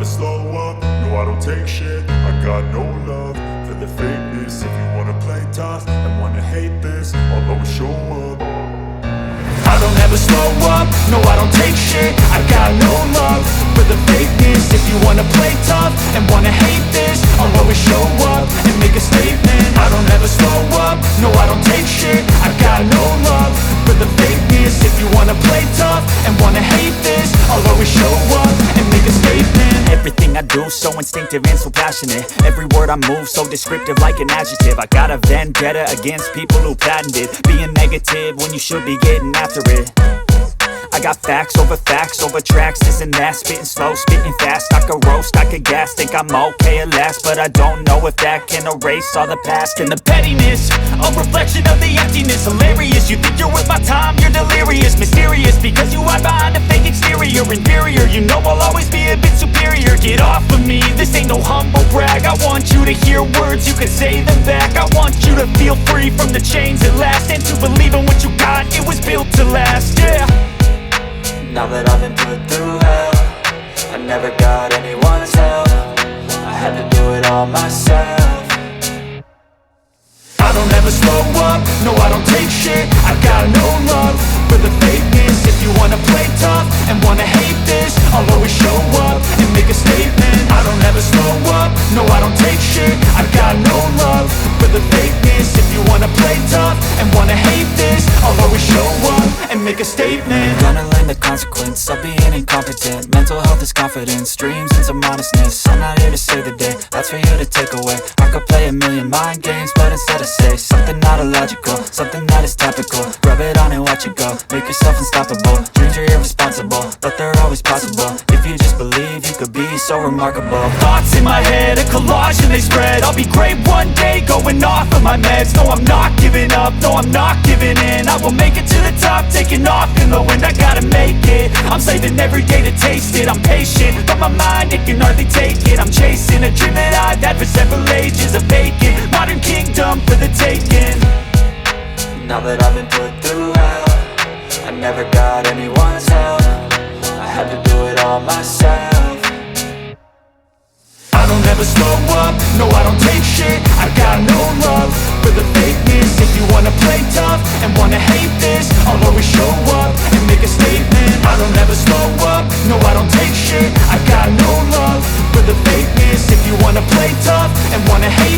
slow up, no I don't take shit. I got no love for the fakeness. If you wanna play tough and wanna hate this, I'll always show up. I don't ever slow up, no I don't take shit. I got no love for the fakeness. If you wanna play tough and wanna hate this, I'll always show up and make a statement. I don't ever slow up, no I don't take shit. I got no love for the fakeness. If you wanna play tough and wanna hate this, I'll always show up and make a statement. Everything I do so instinctive and so passionate. Every word I move so descriptive like an adjective. I got a vendetta against people who patented being negative when you should be getting after it. I got facts over tracks, this and that. Spitting slow, spitting fast, I could roast, I could gas. Think I'm okay at last, but I don't know if that can erase all the past. And the pettiness, a reflection of the emptiness. Hilarious, you think you're worth my time, you're delirious. Mysterious, because you hide behind a fake exterior. Inferior, you know I'll always be a bit superior. Get off of me, this ain't no humble brag. I want you to hear words, you can say them back. I want you to feel free from the chains at last, and to believe in what you got, it was built to last, yeah. Now that I've been put through hell, I never got anyone's help. I had to do it all myself. I don't ever slow up, no I don't take shit. I got no love for the fakeness. If you wanna play tough and wanna hate this, I'll always show up and make a statement. I don't ever slow up, no I don't take shit. I got no love for the fakeness. If you wanna play tough and wanna hate this, I'll always show up and make a statement. Gonna learn the consequence of being incompetent. Mental health is confidence, dreams and some honestness. I'm not here to save the day, that's for you to take away. I could play a million mind games, but instead I say something not illogical, something that is topical. Rub it on and watch it go, make yourself unstoppable. Dreams are irresponsible, but they're always possible. If you just believe, you could be so remarkable. Thoughts in my head, a collage and they spread. I'll be great one day, going off of my meds. No, I'm not giving up, no, I'm not giving in. I will make it to the top, taking off in the wind. I gotta make it, I'm saving every day to taste it. I'm patient, but my mind, it can hardly take it. I'm chasing a dream that I've had for several ages. A vacant, modern kingdom for the taking. Now that I've been put through hell, I never got anyone's help. I had to do it all myself. I don't ever slow up, no I don't take shit. I got no love for the fakeness. If you wanna play tough and wanna hate this, I'll always show up and make a statement. I don't ever slow up, no I don't take shit. I got no love for the fakeness. If you wanna play tough and wanna hate